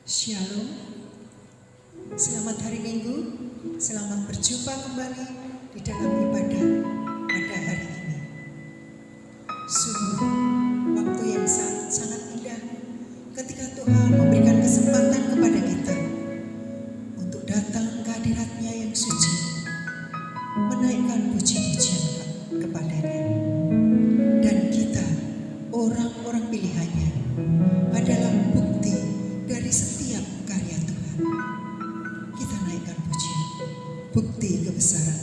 Shalom, selamat hari Minggu, selamat berjumpa kembali di dalam ibadah pada hari ini. Sungguh waktu yang sangat indah ketika Tuhan memberikan kesempatan kepada kita untuk datang ke hadirat-Nya yang suci, menaikkan puji-pujian kepadanya. Dan kita, orang-orang pilihannya, adalah bukti dari setiap karya Tuhan. Kita naikkan pujian, bukti kebesaran.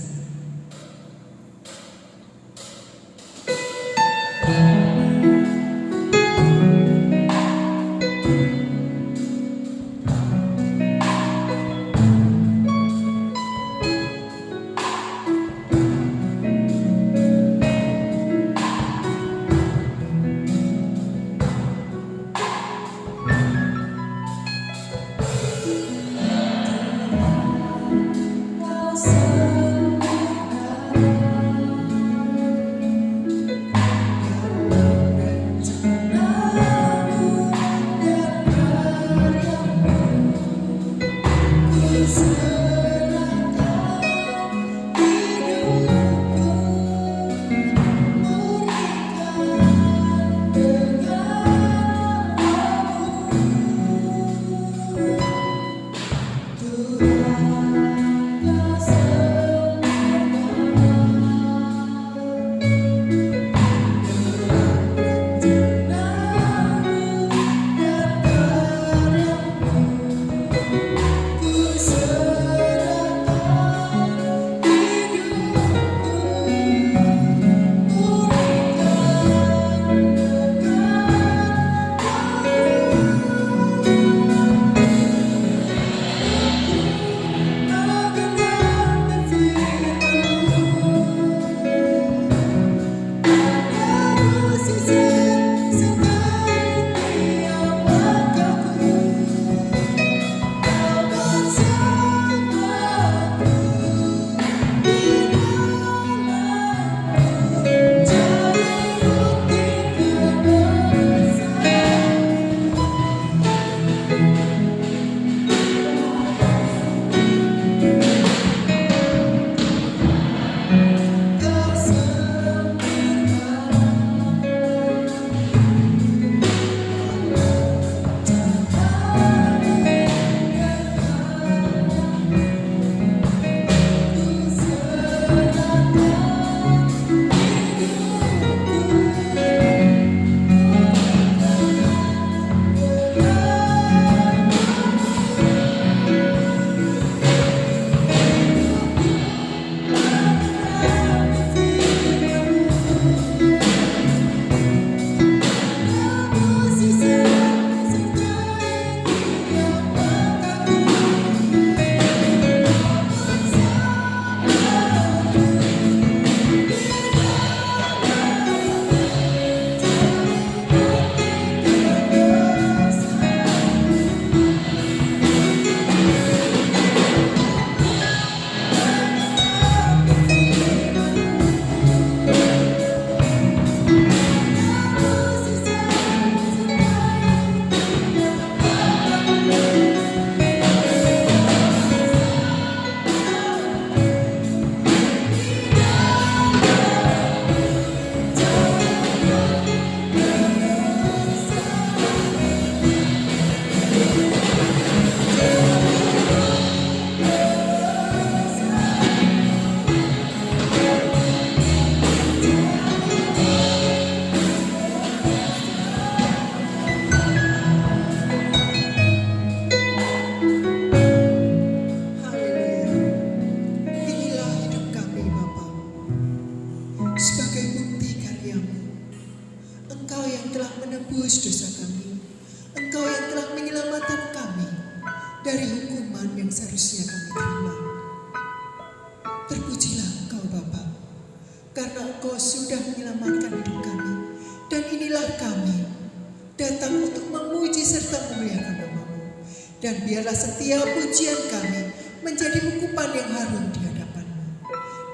Dan biarlah setiap pujian kami menjadi ukupan yang harum di hadapan-Mu.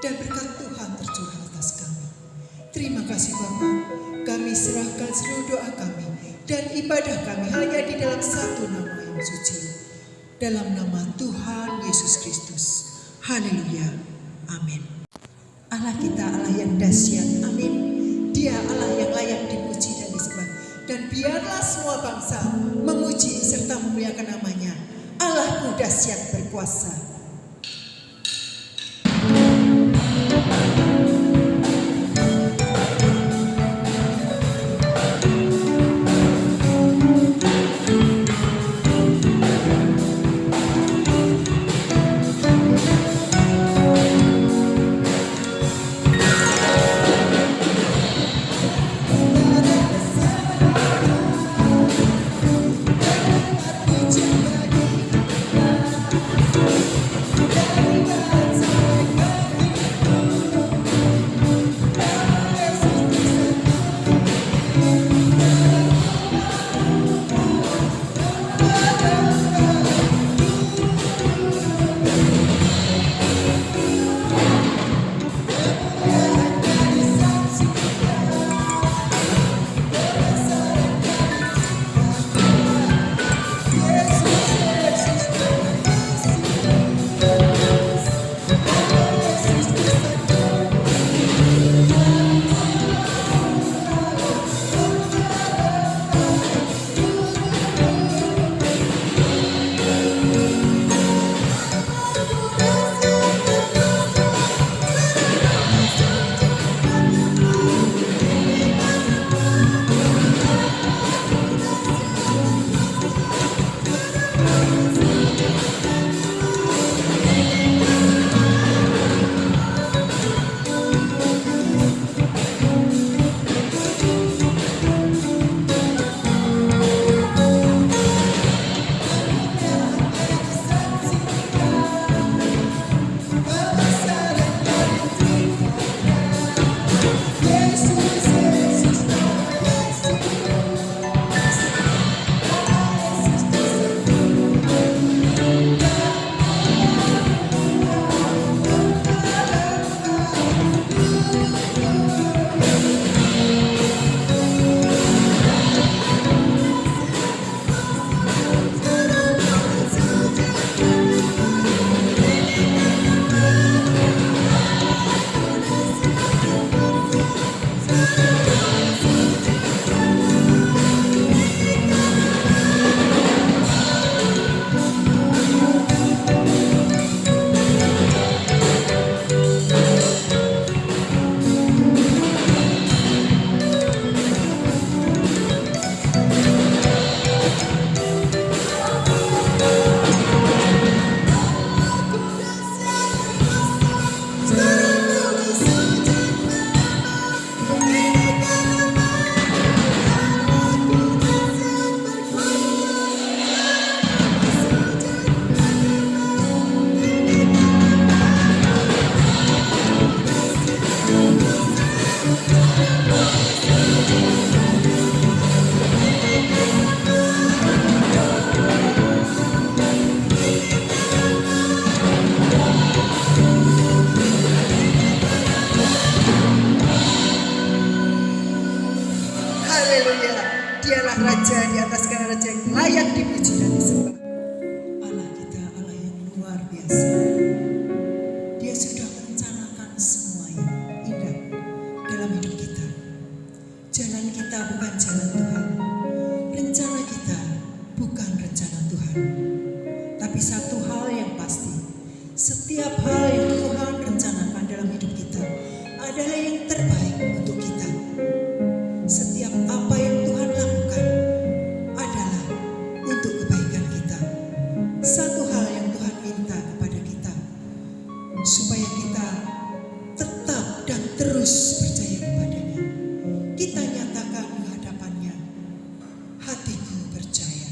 Dan berkat Tuhan tercurah atas kami. Terima kasih Bapa, kami serahkan seluruh doa kami dan ibadah kami hanya di dalam satu nama yang suci, Dalam nama Tuhan Yesus Kristus. Haleluya. Amin. Allah kita Allah yang dahsyat. Amin. Dia Allah yang layak dipuji dan disembah. Dan biarlah semua bangsa memuji serta memuliakan namanya. Allahku dahsyat berkuasa. Dialah Raja di atas segala raja yang layak dipuji dan disembah. Allah kita Allah yang luar biasa. Dia sudah merencanakan semua yang indah dalam hidup kita. Jalan kita bukan jalan Tuhan. Rencana kita bukan rencana Tuhan. Tapi satu hal yang pasti, setiap hal yang Tuhan rencanakan dalam hidup kita adalah yang terbaik untuk kita. Setiap apa yang Tuhan lakukan adalah untuk kebaikan kita. Satu hal yang Tuhan minta kepada kita, supaya kita tetap dan terus percaya kepadanya. Kita nyatakan di hadapannya, hatiku percaya.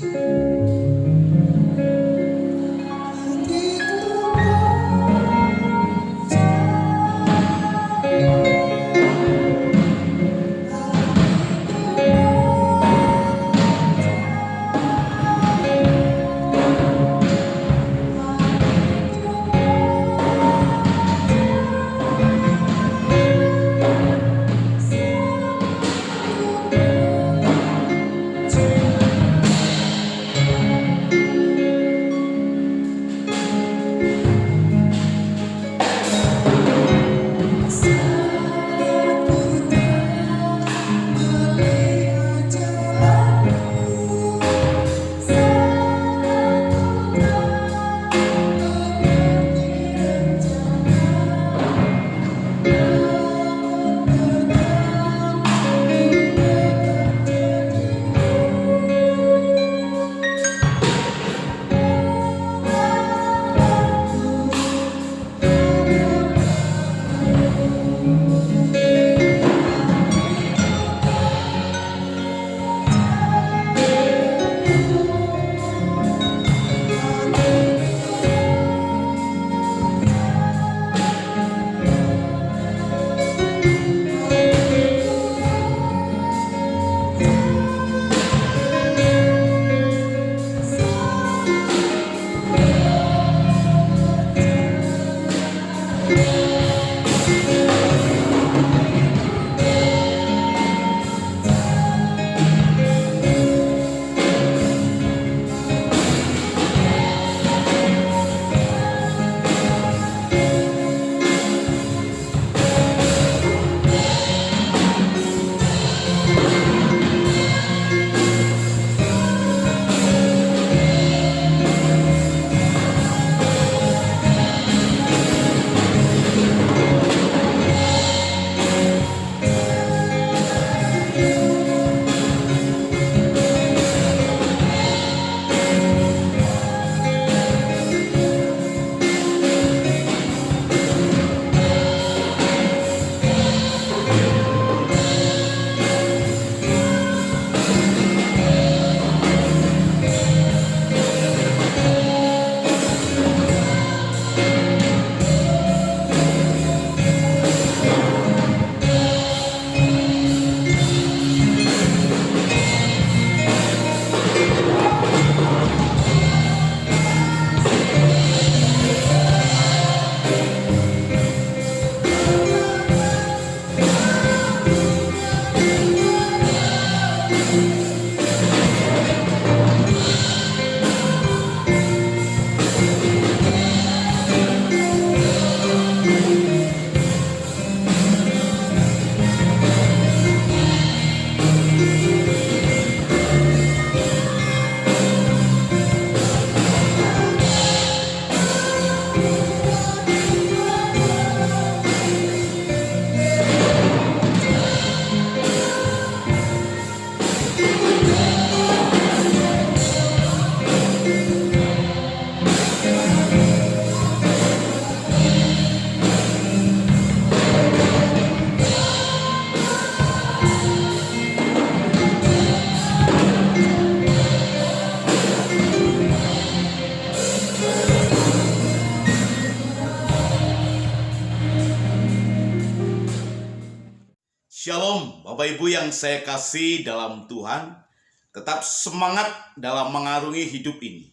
Shalom, Bapak Ibu yang saya kasih dalam Tuhan. Tetap semangat dalam mengarungi hidup ini.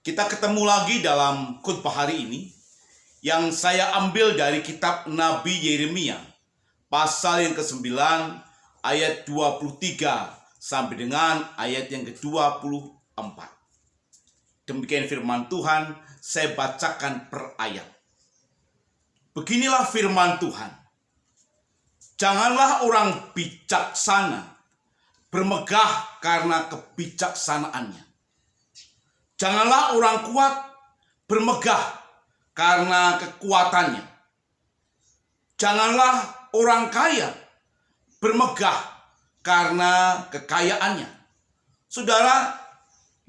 Kita ketemu lagi dalam khotbah hari ini yang saya ambil dari kitab Nabi Yeremia, pasal yang ke-9 ayat 23 sampai dengan ayat yang ke-24. Demikian firman Tuhan, saya bacakan per ayat. Beginilah firman Tuhan. Janganlah orang bijaksana bermegah karena kebijaksanaannya. Janganlah orang kuat bermegah karena kekuatannya. Janganlah orang kaya bermegah karena kekayaannya. Saudara,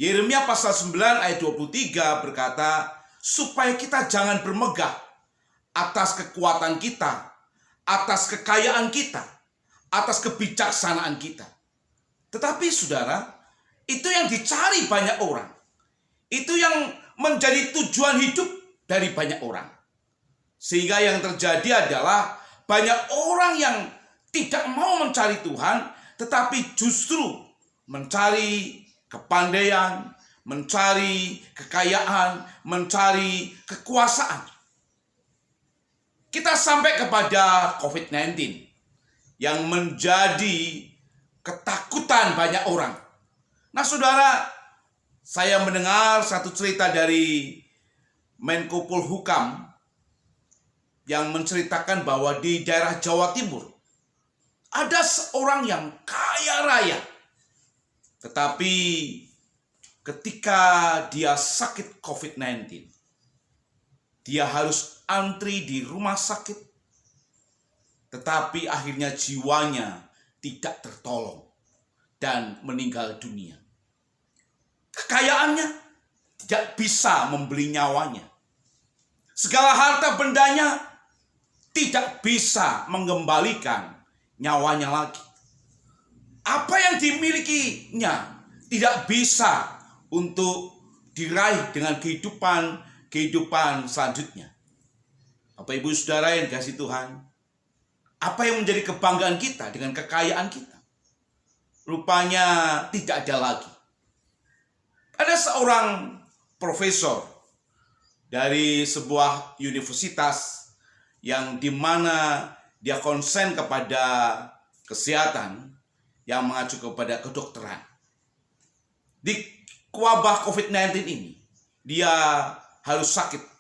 Yeremia pasal 9 ayat 23 berkata, supaya kita jangan bermegah atas kekuatan kita, atas kekayaan kita, atas kebijaksanaan kita. Tetapi saudara, itu yang dicari banyak orang. Itu yang menjadi tujuan hidup dari banyak orang. Sehingga yang terjadi adalah banyak orang yang tidak mau mencari Tuhan, tetapi justru mencari kepandaian, mencari kekayaan, mencari kekuasaan. Kita sampai kepada COVID-19 yang menjadi ketakutan banyak orang. Nah saudara, saya mendengar satu cerita dari Menko Polhukam yang menceritakan bahwa di daerah Jawa Timur ada seorang yang kaya raya. Tetapi ketika dia sakit COVID-19, dia harus antri di rumah sakit, tetapi akhirnya jiwanya tidak tertolong dan meninggal dunia. Kekayaannya tidak bisa membeli nyawanya. Segala harta bendanya tidak bisa mengembalikan nyawanya lagi. Apa yang dimilikinya tidak bisa untuk diraih dengan kehidupan selanjutnya. Bapak Ibu Saudara yang dikasihi Tuhan, apa yang menjadi kebanggaan kita dengan kekayaan kita? Rupanya tidak ada lagi. Ada seorang profesor dari sebuah universitas yang dimana dia konsen kepada kesehatan yang mengacu kepada kedokteran. Di wabah COVID-19 ini, dia harus sakit.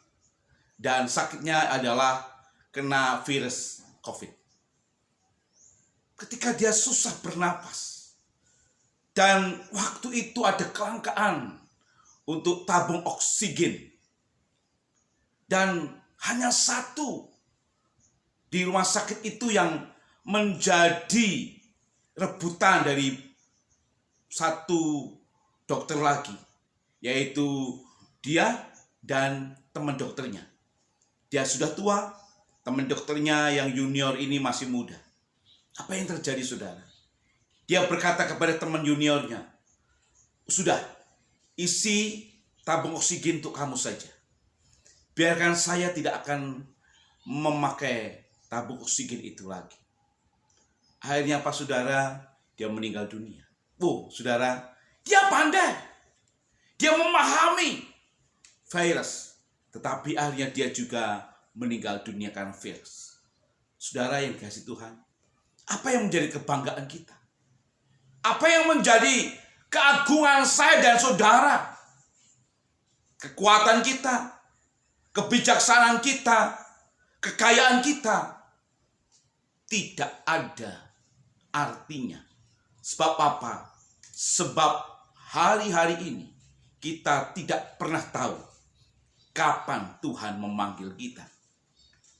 Dan sakitnya adalah kena virus COVID. Ketika dia susah bernapas. Dan waktu itu ada kelangkaan untuk tabung oksigen. Dan hanya satu di rumah sakit itu yang menjadi rebutan dari satu dokter lagi. Yaitu dia dan teman dokternya. Dia sudah tua, teman dokternya yang junior ini masih muda. Apa yang terjadi saudara? Dia berkata kepada teman juniornya, sudah, isi tabung oksigen untuk kamu saja. Biarkan saya tidak akan memakai tabung oksigen itu lagi. Akhirnya apa saudara? Dia meninggal dunia. Oh saudara, dia pandai. Dia memahami virus. Tetapi akhirnya dia juga meninggal dunia karena virus. Saudara yang dikasihi Tuhan, apa yang menjadi kebanggaan kita? Apa yang menjadi keagungan saya dan saudara? Kekuatan kita, kebijaksanaan kita, kekayaan kita tidak ada artinya. Sebab apa? Sebab hari-hari ini kita tidak pernah tahu kapan Tuhan memanggil kita.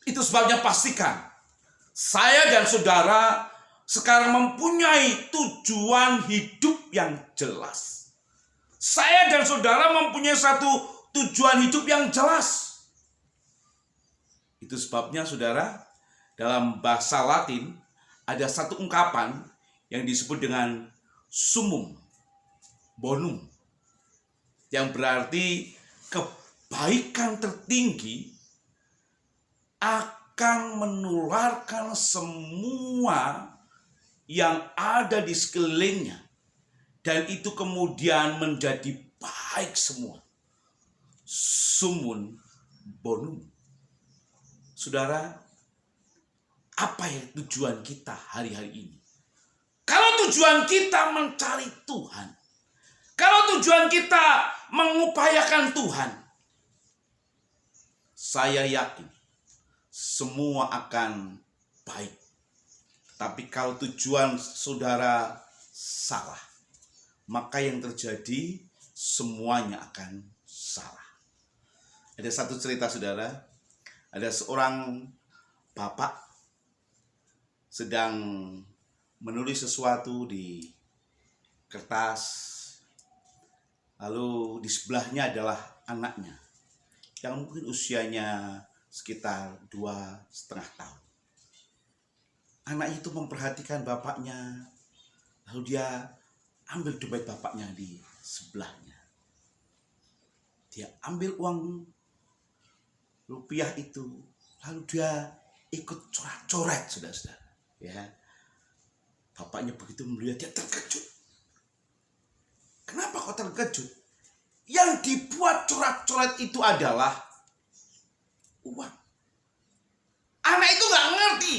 Itu sebabnya pastikan saya dan saudara sekarang mempunyai tujuan hidup yang jelas. Saya dan saudara mempunyai satu tujuan hidup yang jelas. Itu sebabnya saudara, dalam bahasa Latin ada satu ungkapan yang disebut dengan summum bonum, yang berarti kebaikan tertinggi akan menularkan semua yang ada di sekelilingnya. Dan itu kemudian menjadi baik semua. Sumun bonum. Saudara, apa ya tujuan kita hari-hari ini? Kalau tujuan kita mencari Tuhan, kalau tujuan kita mengupayakan Tuhan, saya yakin semua akan baik. Tapi kalau tujuan saudara salah, maka yang terjadi semuanya akan salah. Ada satu cerita saudara, ada seorang bapak sedang menulis sesuatu di kertas, lalu di sebelahnya adalah anaknya yang mungkin usianya sekitar 2,5 tahun. Anaknya itu memperhatikan bapaknya, lalu dia ambil dompet bapaknya di sebelahnya. Dia ambil uang rupiah itu, lalu dia ikut coret-coret, saudara-saudara. Ya, bapaknya begitu melihat, dia terkejut. Kenapa kok terkejut? Yang dibuat coret-coret itu adalah uang. Anak itu nggak ngerti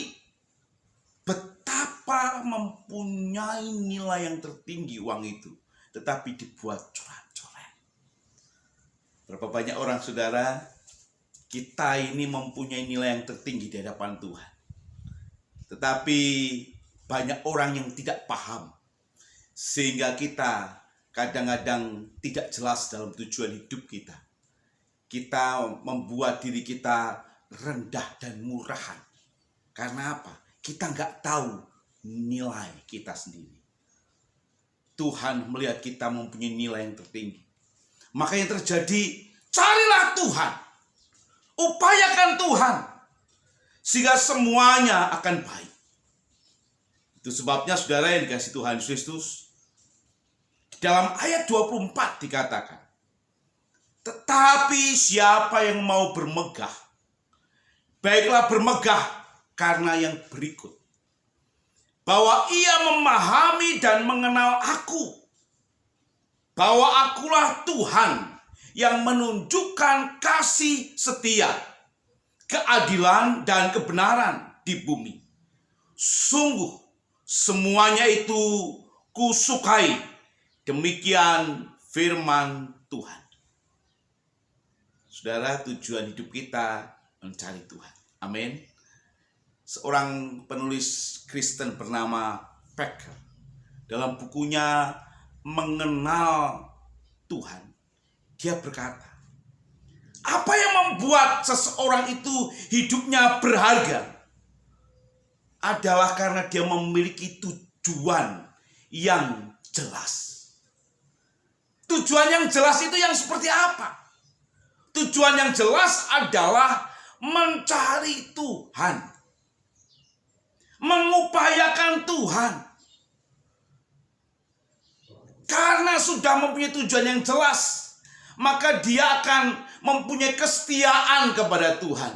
betapa mempunyai nilai yang tertinggi uang itu, tetapi dibuat coret-coret. Berapa banyak orang saudara, kita ini mempunyai nilai yang tertinggi di hadapan Tuhan, tetapi banyak orang yang tidak paham, sehingga kita kadang-kadang tidak jelas dalam tujuan hidup kita. Kita membuat diri kita rendah dan murahan. Karena apa? Kita nggak tahu nilai kita sendiri. Tuhan melihat kita mempunyai nilai yang tertinggi. Maka yang terjadi, carilah Tuhan. Upayakan Tuhan. Sehingga semuanya akan baik. Itu sebabnya saudara yang dikasihi Tuhan Yesus Kristus, dalam ayat 24 dikatakan, tetapi siapa yang mau bermegah, baiklah bermegah karena yang berikut, bahwa ia memahami dan mengenal aku, bahwa akulah Tuhan yang menunjukkan kasih setia, keadilan dan kebenaran di bumi. Sungguh semuanya itu kusukai. Demikian firman Tuhan. Saudara, tujuan hidup kita mencari Tuhan. Amin. Seorang penulis Kristen bernama Packer, dalam bukunya Mengenal Tuhan, dia berkata, apa yang membuat seseorang itu hidupnya berharga adalah karena dia memiliki tujuan yang jelas. Tujuan yang jelas itu yang seperti apa? Tujuan yang jelas adalah mencari Tuhan, mengupayakan Tuhan. Karena sudah mempunyai tujuan yang jelas, maka dia akan mempunyai kesetiaan kepada Tuhan.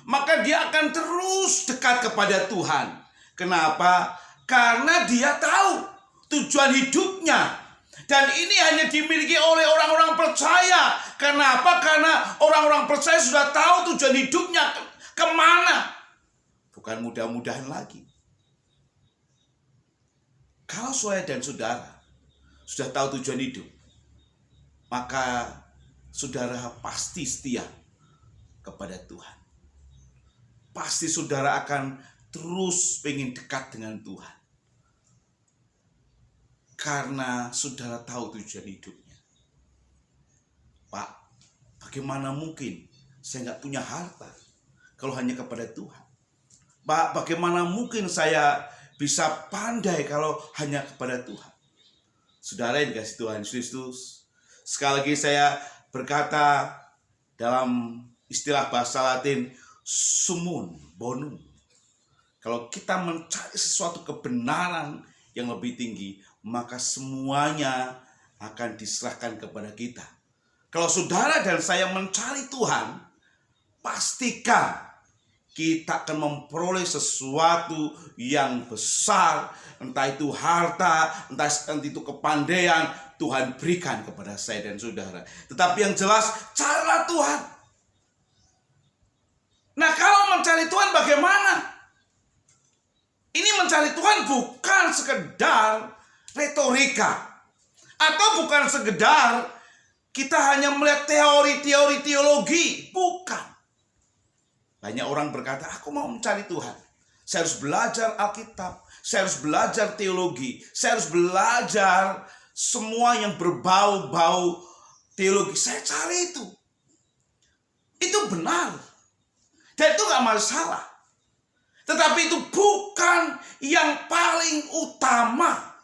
Maka dia akan terus dekat kepada Tuhan. Kenapa? Karena dia tahu tujuan hidupnya. Dan ini hanya dimiliki oleh orang-orang percaya. Kenapa? Karena orang-orang percaya sudah tahu tujuan hidupnya kemana. Bukan mudah-mudahan lagi. Kalau saya dan saudara sudah tahu tujuan hidup, maka saudara pasti setia kepada Tuhan. Pasti saudara akan terus pengen dekat dengan Tuhan. Karena saudara tahu tujuan hidupnya. Pak, bagaimana mungkin saya nggak punya harta kalau hanya kepada Tuhan? Pak, bagaimana mungkin saya bisa pandai kalau hanya kepada Tuhan? Saudara yang dikasihi Tuhan Yesus Kristus, sekali lagi saya berkata dalam istilah bahasa Latin, sumun bonum. Kalau kita mencari sesuatu kebenaran yang lebih tinggi, maka semuanya akan diserahkan kepada kita. Kalau saudara dan saya mencari Tuhan, pastikan kita akan memperoleh sesuatu yang besar, entah itu harta, entah itu kepandaian, Tuhan berikan kepada saya dan saudara. Tetapi yang jelas, carilah Tuhan. Nah, kalau mencari Tuhan bagaimana? Ini mencari Tuhan bukan sekedar retorika, atau bukan sekedar kita hanya melihat teori-teori teologi, bukan. Banyak orang berkata, aku mau mencari Tuhan. Saya harus belajar Alkitab, saya harus belajar teologi, saya harus belajar semua yang berbau-bau teologi. Saya cari itu. Itu benar. Dan itu gak masalah. Tetapi itu bukan yang paling utama.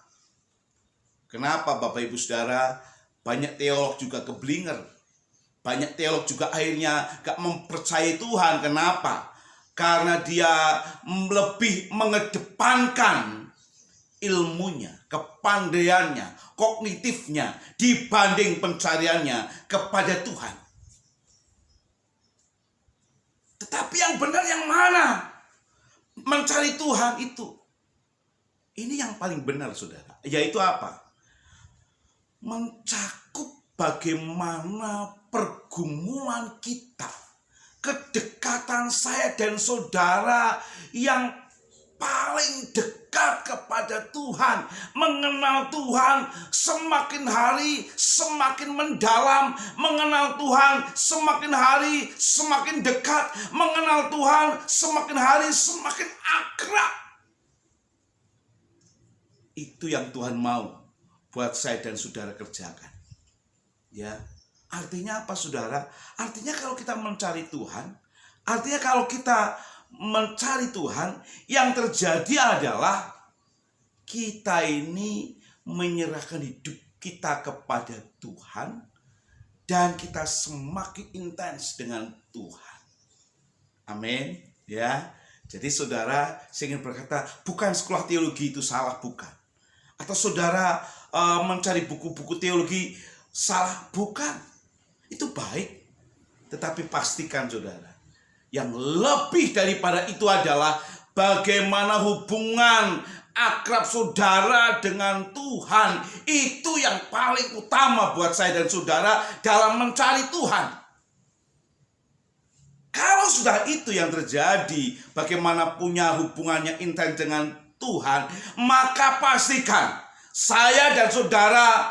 Kenapa Bapak Ibu Saudara? Banyak teolog juga keblinger. Banyak teolog juga akhirnya gak mempercayai Tuhan. Kenapa? Karena dia lebih mengedepankan ilmunya, kepandaiannya, kognitifnya dibanding pencariannya kepada Tuhan. Tetapi yang benar yang mana? Mencari Tuhan itu. Ini yang paling benar, saudara. Yaitu apa? Mencakup bagaimana pergumulan kita, kedekatan saya dan saudara yang paling dekat kepada Tuhan, mengenal Tuhan semakin hari semakin mendalam, mengenal Tuhan semakin hari semakin dekat, mengenal Tuhan semakin hari semakin akrab. Itu yang Tuhan mau buat saya dan saudara kerjakan. Ya, artinya apa saudara? Artinya kalau kita mencari Tuhan, artinya kalau kita mencari Tuhan, yang terjadi adalah kita ini menyerahkan hidup kita kepada Tuhan dan kita semakin intens dengan Tuhan. Amin. Ya. Jadi saudara, saya ingin berkata, bukan sekolah teologi itu salah, bukan. Atau saudara mencari buku-buku teologi salah, bukan. Itu baik. Tetapi pastikan saudara, yang lebih daripada itu adalah bagaimana hubungan akrab saudara dengan Tuhan. Itu yang paling utama buat saya dan saudara dalam mencari Tuhan. Kalau sudah itu yang terjadi, bagaimana punya hubungannya intens dengan Tuhan, maka pastikan saya dan saudara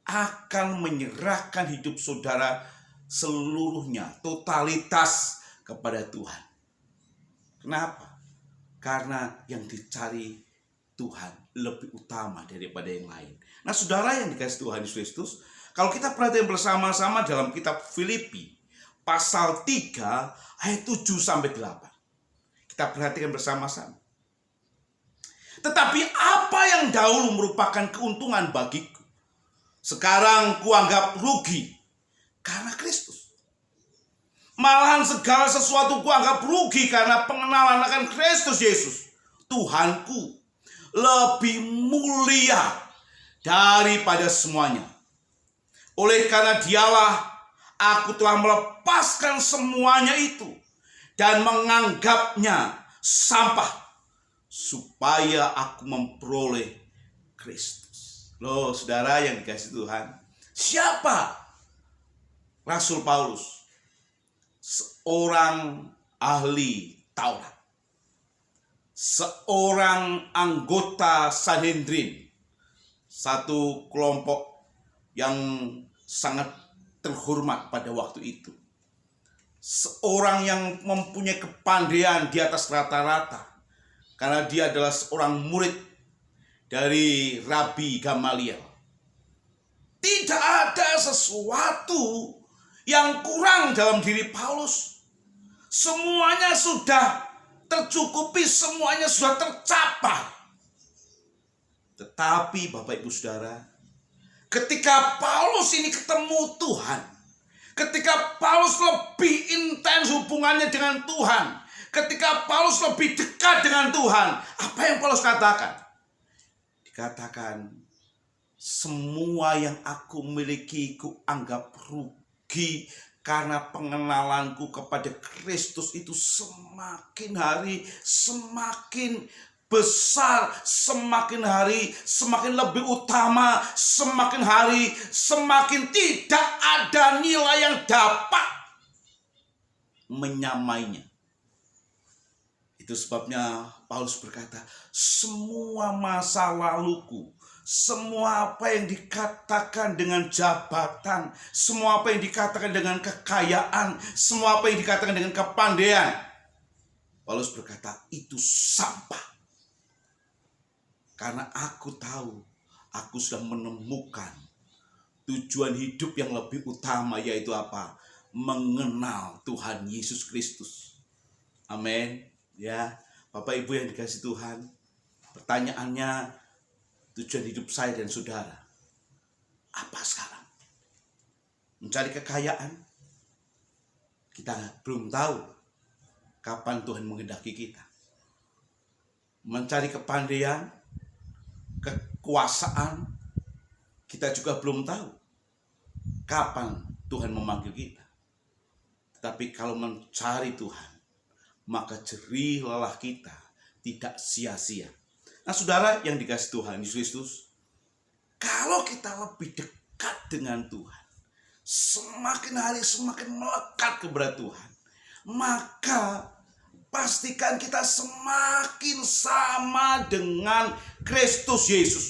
akan menyerahkan hidup saudara seluruhnya, totalitas kepada Tuhan. Kenapa? Karena yang dicari Tuhan lebih utama daripada yang lain. Nah, saudara yang dikasihi Tuhan Yesus Kristus, kalau kita perhatikan bersama-sama dalam kitab Filipi pasal 3 ayat 7-8. Kita perhatikan bersama-sama. Tetapi apa yang dahulu merupakan keuntungan bagiku, sekarang kuanggap rugi karena Kristus. Malahan segala sesuatu kuanggap rugi karena pengenalan akan Kristus Yesus, Tuhanku, lebih mulia daripada semuanya. Oleh karena Dialah aku telah melepaskan semuanya itu dan menganggapnya sampah supaya aku memperoleh Kristus. Loh, saudara yang dikasihi Tuhan, siapa Rasul Paulus? Seorang ahli Taurat, seorang anggota Sanhedrin, satu kelompok yang sangat terhormat pada waktu itu, seorang yang mempunyai kepandaian di atas rata-rata, karena dia adalah seorang murid dari Rabi Gamaliel. Tidak ada sesuatu yang kurang dalam diri Paulus. Semuanya sudah tercukupi, semuanya sudah tercapai. Tetapi Bapak Ibu Saudara, ketika Paulus ini ketemu Tuhan, ketika Paulus lebih intens hubungannya dengan Tuhan, ketika Paulus lebih dekat dengan Tuhan, apa yang Paulus katakan? Dikatakan, semua yang aku miliki ku anggap rugi Karena pengenalanku kepada Kristus itu semakin hari semakin besar, semakin hari semakin lebih utama, semakin hari semakin tidak ada nilai yang dapat menyamainya. Itu sebabnya Paulus berkata, semua masa laluku, semua apa yang dikatakan dengan jabatan, semua apa yang dikatakan dengan kekayaan, semua apa yang dikatakan dengan kepandaian, Paulus berkata itu sampah. Karena aku tahu, aku sudah menemukan tujuan hidup yang lebih utama, yaitu apa? Mengenal Tuhan Yesus Kristus. Amin. Ya, Bapak Ibu yang dikasihi Tuhan, pertanyaannya, tujuan hidup saya dan saudara apa sekarang? Mencari kekayaan? Kita belum tahu kapan Tuhan menghendaki kita. Mencari kepandaian, kekuasaan, kita juga belum tahu kapan Tuhan memanggil kita. Tetapi kalau mencari Tuhan, maka jerih lelah kita tidak sia-sia. Nah, saudara yang dikasihi Tuhan Yesus Kristus, kalau kita lebih dekat dengan Tuhan, semakin hari semakin melekat kepada Tuhan, maka pastikan kita semakin sama dengan Kristus Yesus.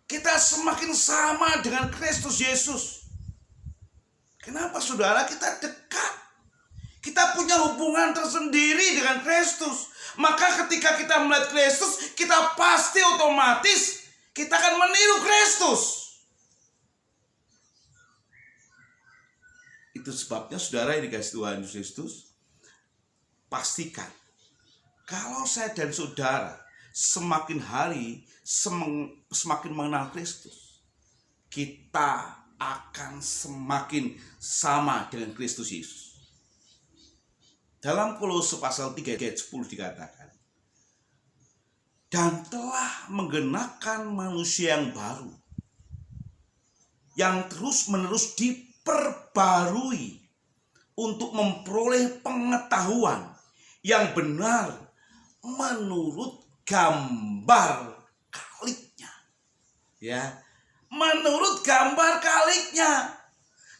Kita semakin sama dengan Kristus Yesus. Kenapa saudara? Kita dekat. Kita punya hubungan tersendiri dengan Kristus. Maka ketika kita melihat Kristus, kita pasti otomatis kita akan meniru Kristus. Itu sebabnya saudara yang dikasihi Tuhan Yesus Kristus, pastikan kalau saya dan saudara semakin hari semakin mengenal Kristus, kita akan semakin sama dengan Kristus Yesus. Dalam Kolose pasal 3 ayat 10 dikatakan, dan telah menggenakan manusia yang baru, yang terus-menerus diperbarui untuk memperoleh pengetahuan yang benar menurut gambar kaliknya. Ya, menurut gambar kaliknya.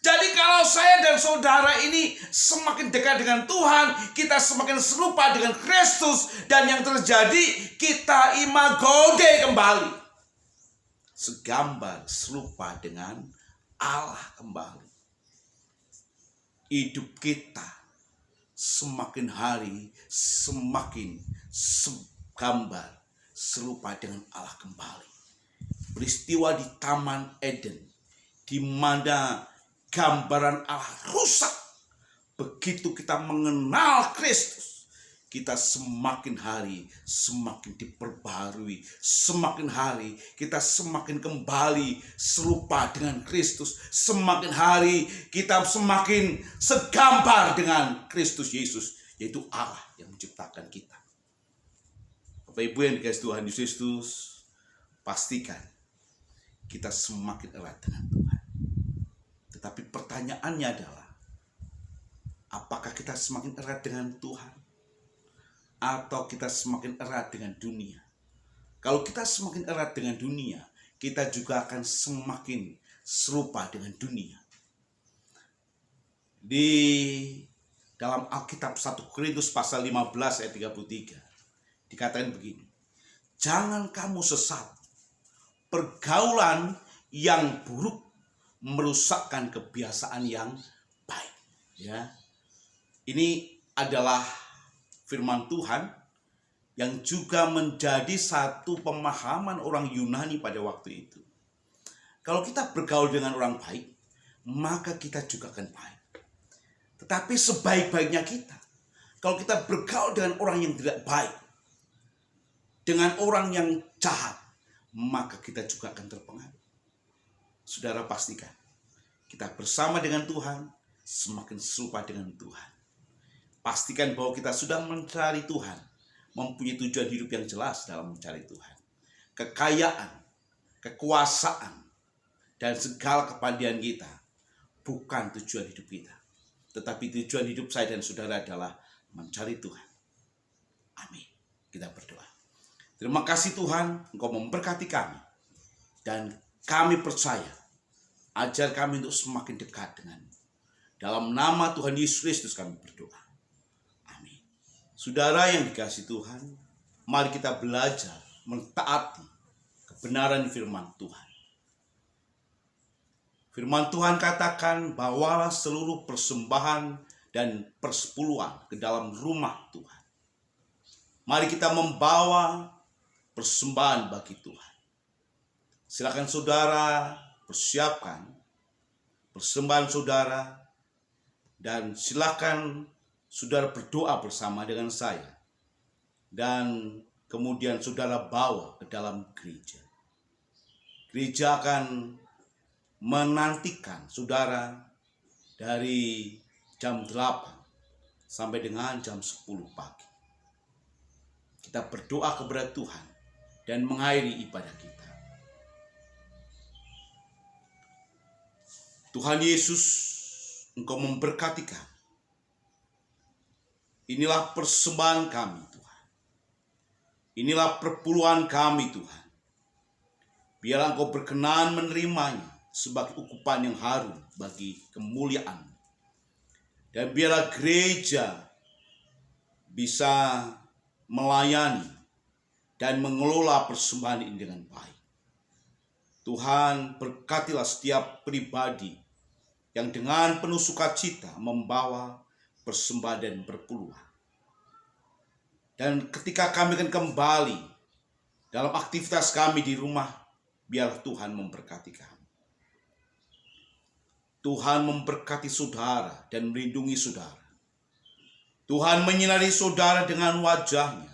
Jadi kalau saya dan saudara ini semakin dekat dengan Tuhan, kita semakin serupa dengan Kristus, dan yang terjadi kita imago Dei kembali. Segambar serupa dengan Allah kembali. Hidup kita semakin hari semakin segambar serupa dengan Allah kembali. Peristiwa di Taman Eden, di mana gambaran Allah rusak. Begitu kita mengenal Kristus, kita semakin hari semakin diperbarui. Semakin hari kita semakin kembali serupa dengan Kristus. Semakin hari kita semakin segambar dengan Kristus Yesus, yaitu Allah yang menciptakan kita. Bapak Ibu yang dikasihi Tuhan Yesus Kristus, pastikan kita semakin erat dengan Tuhan. Tetapi pertanyaannya adalah, apakah kita semakin erat dengan Tuhan? Atau kita semakin erat dengan dunia? Kalau kita semakin erat dengan dunia, kita juga akan semakin serupa dengan dunia. Di dalam Alkitab 1 Korintus pasal 15 ayat 33, dikatakan begini, jangan kamu sesat, pergaulan yang buruk merusakkan kebiasaan yang baik. Ya, ini adalah firman Tuhan yang juga menjadi satu pemahaman orang Yunani pada waktu itu. Kalau kita bergaul dengan orang baik, maka kita juga akan baik. Tetapi sebaik-baiknya kita, kalau kita bergaul dengan orang yang tidak baik, dengan orang yang jahat, maka kita juga akan terpengaruh. Saudara pastikan, kita bersama dengan Tuhan, semakin serupa dengan Tuhan. Pastikan bahwa kita sudah mencari Tuhan, mempunyai tujuan hidup yang jelas dalam mencari Tuhan. Kekayaan, kekuasaan, dan segala kepandaian kita bukan tujuan hidup kita. Tetapi tujuan hidup saya dan saudara adalah mencari Tuhan. Amin. Kita berdoa. Terima kasih Tuhan, Engkau memberkati kami. Dan kami percaya, ajar kami untuk semakin dekat dengan-Mu. Dalam nama Tuhan Yesus Kristus kami berdoa. Amin. Saudara yang dikasihi Tuhan, mari kita belajar mentaati kebenaran firman Tuhan. Firman Tuhan katakan, bawalah seluruh persembahan dan persepuluhan ke dalam rumah Tuhan. Mari kita membawa persembahan bagi Tuhan. Silakan saudara persiapkan persembahan saudara, dan silakan saudara berdoa bersama dengan saya. Dan kemudian saudara bawa ke dalam gereja. Gereja akan menantikan saudara dari jam 8 sampai dengan jam 10 pagi. Kita berdoa kepada Tuhan dan mengakhiri ibadah kita. Tuhan Yesus, Engkau memberkati kami. Inilah persembahan kami, Tuhan. Inilah perpuluhan kami, Tuhan. Biarlah Engkau berkenan menerimanya sebagai ukupan yang harum bagi kemuliaan. Dan biarlah gereja bisa melayani dan mengelola persembahan ini dengan baik. Tuhan, berkatilah setiap pribadi yang dengan penuh sukacita membawa persembahan dan perpuluhan. Dan ketika kami akan kembali dalam aktivitas kami di rumah, biarlah Tuhan memberkati kami. Tuhan memberkati saudara dan melindungi saudara. Tuhan menyinari saudara dengan wajah-Nya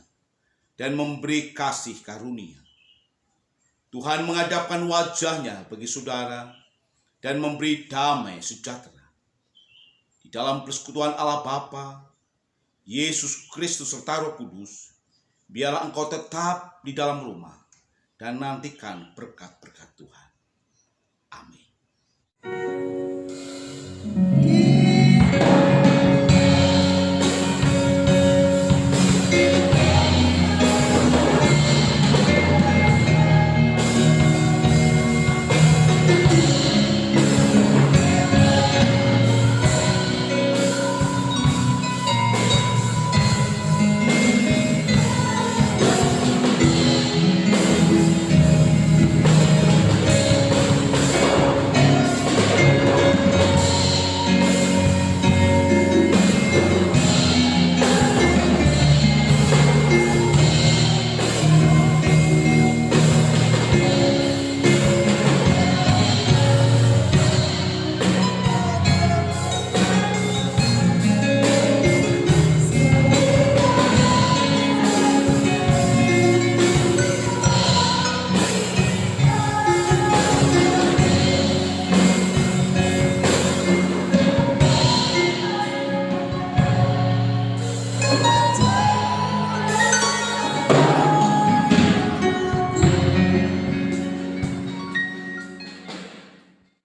dan memberi kasih karunia. Tuhan menghadapkan wajah-Nya bagi saudara dan memberi damai sejahtera. Di dalam persekutuan Allah Bapa, Yesus Kristus serta Roh Kudus, biarlah engkau tetap di dalam rumah dan nantikan berkat-berkat Tuhan. Amin.